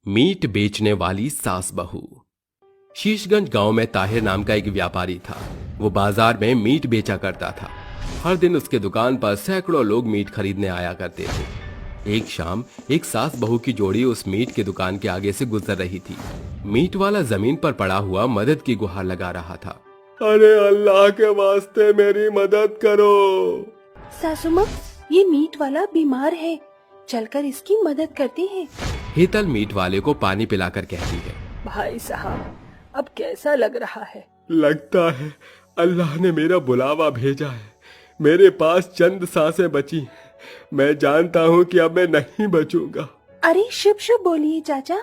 Meet बेचने वाली सास बहू। शीशगंज गांव में ताहिर नाम का एक व्यापारी था। वो बाजार में मीट बेचा करता था। हर दिन उसके दुकान पर सैकड़ों लोग मीट खरीदने आया करते थे। एक शाम एक सास बहू की जोड़ी उस मीट की दुकान के आगे से गुजर रही थी। मीट वाला जमीन पर पड़ा हुआ मदद की गुहार लगा रहा था। अरे अल्लाह के वास्ते मेरी मदद करो। सासू माँ, ये मीट वाला बीमार है, चलकर इसकी मदद करते हैं। हेतल मीट वाले को पानी पिलाकर कहती है, भाई साहब, अब कैसा लग रहा है? लगता है अल्लाह ने मेरा बुलावा भेजा है। मेरे पास चंद सांसें बची हैं। मैं जानता हूँ कि अब मैं नहीं बचूंगा। अरे शुभ शुभ बोलिए चाचा।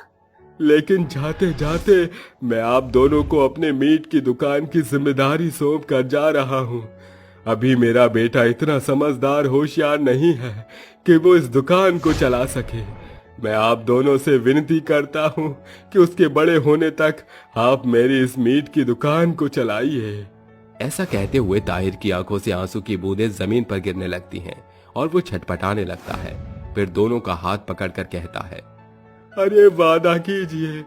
लेकिन जाते जाते मैं आप दोनों को अपने मीट की दुकान की जिम्मेदारी सौंप कर जा रहा हूँ। अभी मेरा बेटा इतना समझदार होशियार नहीं है कि वो इस दुकान को चला सके। मैं आप दोनों से विनती करता हूँ कि उसके बड़े होने तक आप मेरी इस मीट की दुकान को चलाइए। ऐसा कहते हुए ताहिर की आंखों से आंसू की बूंदें जमीन पर गिरने लगती हैं और वो छटपटाने लगता है। फिर दोनों का हाथ पकड़कर कहता है, अरे वादा कीजिए,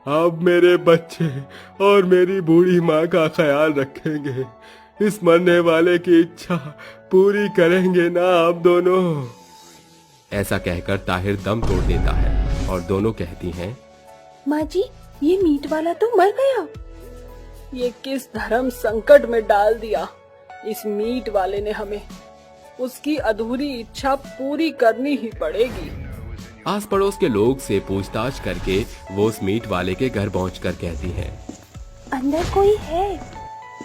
आप मेरे बच्चे और मेरी बूढ़ी माँ का ख्याल रखेंगे। इस मरने वाले की इच्छा पूरी करेंगे ना आप दोनों। ऐसा कहकर ताहिर दम तोड़ देता है और दोनों कहती हैं, माँ जी, ये मीट वाला तो मर गया। ये किस धर्म संकट में डाल दिया इस मीट वाले ने हमें। उसकी अधूरी इच्छा पूरी करनी ही पड़ेगी। आस पड़ोस के लोग से पूछताछ करके वो उस मीट वाले के घर पहुंचकर कहती हैं, अंदर कोई है।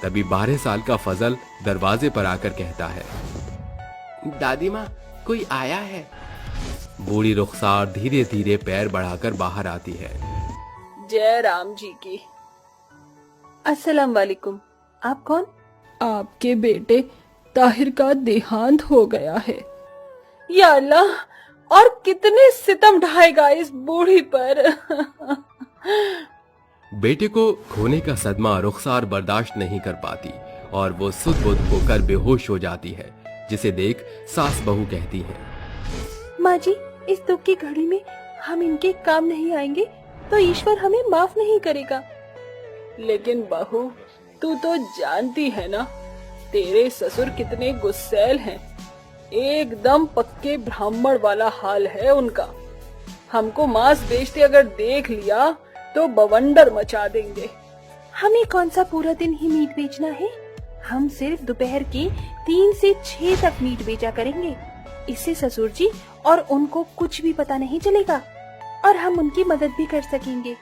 तभी 12 साल का फजल दरवाजे पर आकर कहता है, दादी माँ, कोई आया है। बूढ़ी रुखसार धीरे धीरे पैर बढ़ाकर बाहर आती है। जय राम जी की। अस्सलाम वालेकुम। आप कौन? आपके बेटे ताहिर का देहांत हो गया है। या अल्लाह, और कितने सितम ढाएगा इस बूढ़ी पर। बेटे को खोने का सदमा रुखसार बर्दाश्त नहीं कर पाती और वो सुध-बुध होकर बेहोश हो जाती है, जिसे देख सास बहू कहती है, माँ जी, इस दुख की घड़ी में हम इनके काम नहीं आएंगे तो ईश्वर हमें माफ नहीं करेगा। लेकिन बहू, तू तो जानती है ना, तेरे ससुर कितने गुस्सैल हैं। एकदम पक्के ब्राह्मण वाला हाल है उनका। हमको मांस बेचते अगर देख लिया तो बवंडर मचा देंगे। हमें कौन सा पूरा दिन ही मीट बेचना है? हम सिर्फ दोपहर के 3 से 6 तक मीट बेचा करेंगे। इससे ससुर जी और उनको कुछ भी पता नहीं चलेगा और हम उनकी मदद भी कर सकेंगे।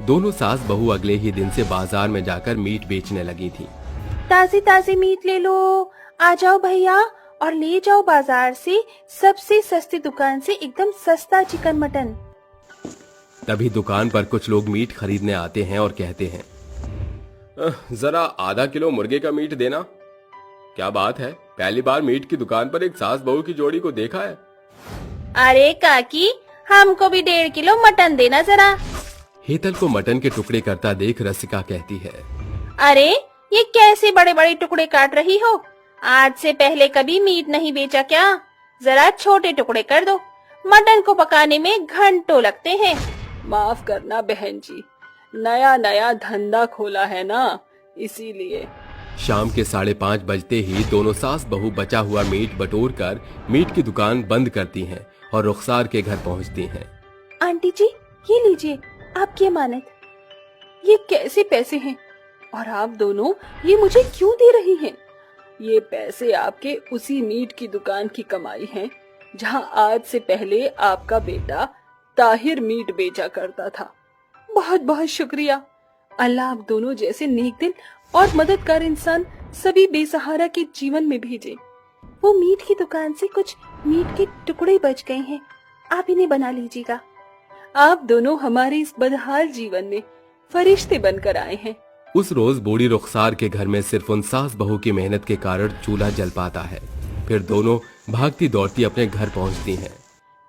दोनों सास बहू अगले ही दिन से बाजार में जाकर मीट बेचने लगी थी। ताजे ताजे मीट ले लो, आ जाओ भैया, और ले जाओ बाजार से सबसे सस्ती दुकान से एकदम सस्ता चिकन मटन। तभी दुकान पर कुछ लोग मीट खरीदने आते हैं और कहते हैं, जरा आधा किलो मुर्गे का मीट देना। क्या बात है, पहली बार मीट की दुकान पर एक सास बहू की जोड़ी को देखा है। अरे काकी, हमको भी 1.5 किलो मटन देना जरा। हेतल को मटन के टुकड़े करता देख रसिका कहती है, अरे ये कैसे बड़े बड़े टुकड़े काट रही हो? आज से पहले कभी मीट नहीं बेचा क्या? जरा छोटे टुकड़े कर दो, मटन को पकाने में घंटों लगते हैं। माफ करना बहन जी, नया नया धंधा खोला है ना, इसीलिए। शाम के 5:30 बजते ही दोनों सास बहू बचा हुआ मीट बटोर कर मीट की दुकान बंद करती हैं और रुखसार के घर पहुंचती हैं। आंटी जी, ये लीजिए आपकी अमानत। ये कैसे पैसे हैं और आप दोनों ये मुझे क्यों दे रही हैं? ये पैसे आपके उसी मीट की दुकान की कमाई हैं जहां आज से पहले आपका बेटा ताहिर मीट बेचा करता था। बहुत बहुत शुक्रिया। अल्लाह आप दोनों जैसे नेक दिल और मददगार इंसान सभी बेसहारा के जीवन में भेजे। वो मीट की दुकान से कुछ मीट के टुकड़े बच गए हैं, आप इन्हें बना लीजिएगा। आप दोनों हमारे इस बदहाल जीवन में फरिश्ते बनकर आए हैं। उस रोज बूढ़ी रुखसार के घर में सिर्फ उन सास बहू की मेहनत के कारण चूल्हा जल पाता है। फिर दोनों भागती दौड़ती अपने घर पहुंचती हैं।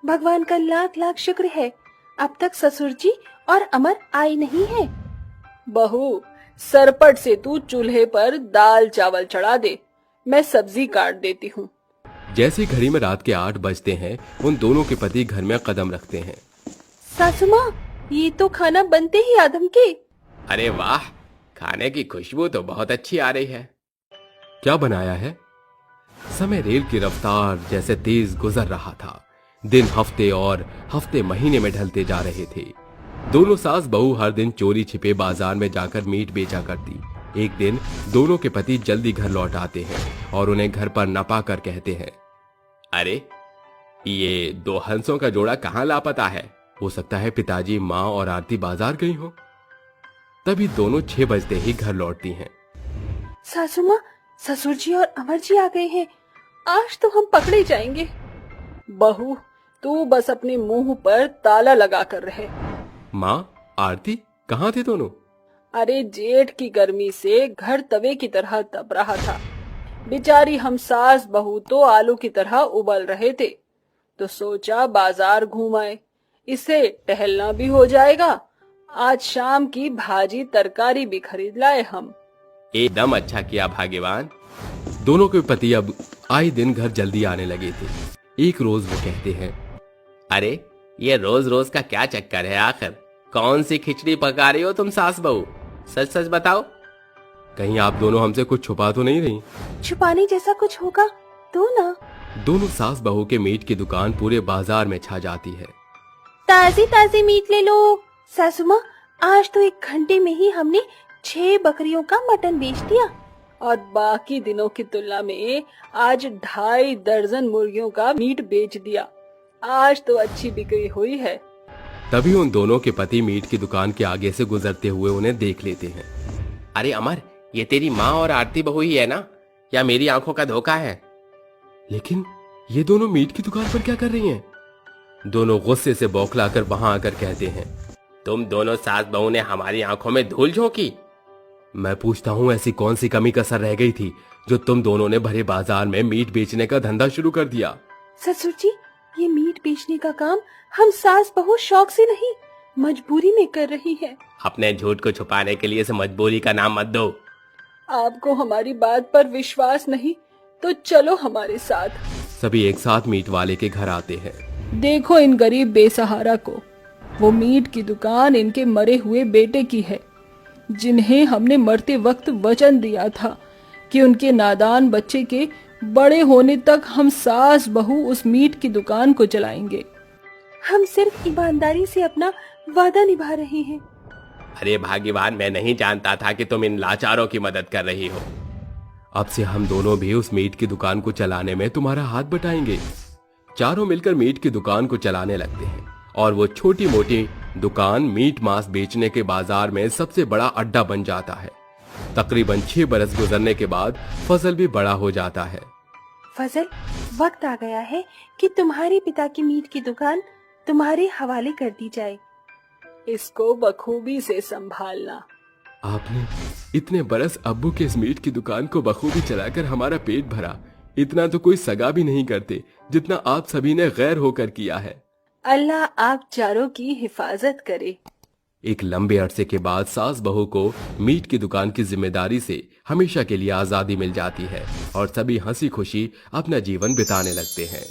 भगवान का लाख लाख शुक्र है, अब तक ससुर जी और अमर आए नहीं है। बहू, सरपट से तू चूल्हे पर दाल चावल चढ़ा दे, मैं सब्जी काट देती हूँ। जैसे घड़ी में रात के 8 बजते हैं, उन दोनों के पति घर में कदम रखते हैं। सासू माँ, ये तो खाना बनते ही आदम के। अरे वाह, खाने की खुशबू तो बहुत अच्छी आ रही है। क्या बनाया है? समय रेल की रफ्तार जैसे तेज गुजर रहा था। दिन हफ्ते और हफ्ते महीने में ढलते जा रहे थे। दोनों सास बहू हर दिन चोरी छिपे बाजार में जाकर मीट बेचा करती। एक दिन दोनों के पति जल्दी घर लौट आते हैं और उन्हें घर पर न पाकर कहते हैं, अरे ये दो हंसों का जोड़ा कहाँ लापता है? हो सकता है पिताजी, माँ और आरती बाजार गई हो। तभी दोनों 6 बजते ही घर लौटती हैं। सासू माँ, ससुर जी और अमर जी आ गए हैं। आज तो हम पकड़े जाएंगे। बहू, तू बस अपने मुंह पर ताला लगा कर रहे। माँ, आरती कहाँ थे दोनों? अरे जेठ की गर्मी से घर तवे की तरह तप रहा था। बेचारी हम सास बहू तो आलू की तरह उबल रहे थे, तो सोचा बाजार घूम आए, इसे टहलना भी हो जाएगा। आज शाम की भाजी तरकारी भी खरीद लाए हम। एकदम अच्छा किया भाग्यवान। दोनों के पति अब आए दिन घर जल्दी आने लगे थे। एक रोज वो कहते हैं, अरे ये रोज रोज का क्या चक्कर है? आखिर कौन सी खिचड़ी पका रही हो तुम सास बहू? सच सच बताओ। कहीं आप दोनों हमसे कुछ छुपा तो नहीं रही? छुपाने जैसा कुछ होगा तो ना। दोनों सास बहू के मीट की दुकान पूरे बाजार में छा जाती है। ताजी ताजी मीट ले लो। सासू माँ, आज तो 1 घंटे में ही हमने 6 बकरियों का मटन बेच दिया और बाकी दिनों की तुलना में आज 2.5 दर्जन मुर्गियों का मीट बेच दिया। आज तो अच्छी बिक्री हुई है। तभी उन दोनों के पति मीट की दुकान के आगे से गुजरते हुए उन्हें देख लेते हैं। अरे अमर, ये तेरी माँ और आरती बहू ही है ना? या मेरी आंखों का धोखा है? लेकिन ये दोनों मीट की दुकान पर क्या कर रही हैं? दोनों गुस्से से बौखलाकर वहां आकर कहते हैं, तुम दोनों सास बहू ने हमारी आंखों में धूल झोंकी। मैं पूछता हूँ, ऐसी कौन सी कमी कसर रह गई थी जो तुम दोनों ने भरे बाजार में मीट बेचने का धंधा शुरू कर दिया? ससुर जी, ये मीट बेचने का काम हम सास बहू शौक से नहीं, मजबूरी में कर रही है। अपने झूठ को छुपाने के लिए इस मजबूरी का नाम मत दो। आपको हमारी बात पर विश्वास नहीं तो चलो हमारे साथ। सभी एक साथ मीट वाले के घर आते हैं। देखो इन गरीब बेसहारा को। वो मीट की दुकान इनके मरे हुए बेटे की है, जिन्हें हमने मरते वक्त वचन दिया था कि उनके नादान बच्चे के बड़े होने तक हम सास बहू उस मीट की दुकान को चलाएंगे। हम सिर्फ ईमानदारी से अपना वादा निभा रहे हैं। अरे भाग्यवान, मैं नहीं जानता था कि तुम इन लाचारों की मदद कर रही हो। अब से हम दोनों भी उस मीट की दुकान को चलाने में तुम्हारा हाथ बटाएंगे। चारों मिलकर मीट की दुकान को चलाने लगते हैं और वो छोटी मोटी दुकान मीट मांस बेचने के बाजार में सबसे बड़ा अड्डा बन जाता है। तकरीबन 6 बरस गुजरने के बाद फजल भी बड़ा हो जाता है। फजल, वक्त आ गया है कि तुम्हारे पिता की मीट की दुकान तुम्हारे हवाले कर दी जाए। इसको बखूबी से संभालना। आपने इतने बरस अब्बू के इस मीट की दुकान को बखूबी चलाकर हमारा पेट भरा। इतना तो कोई सगा भी नहीं करते जितना आप सभी ने गैर होकर किया है। अल्लाह आप चारों की हिफाजत करे। एक लंबे अरसे के बाद सास बहू को मीट की दुकान की जिम्मेदारी से हमेशा के लिए आजादी मिल जाती है और सभी हंसी खुशी अपना जीवन बिताने लगते हैं।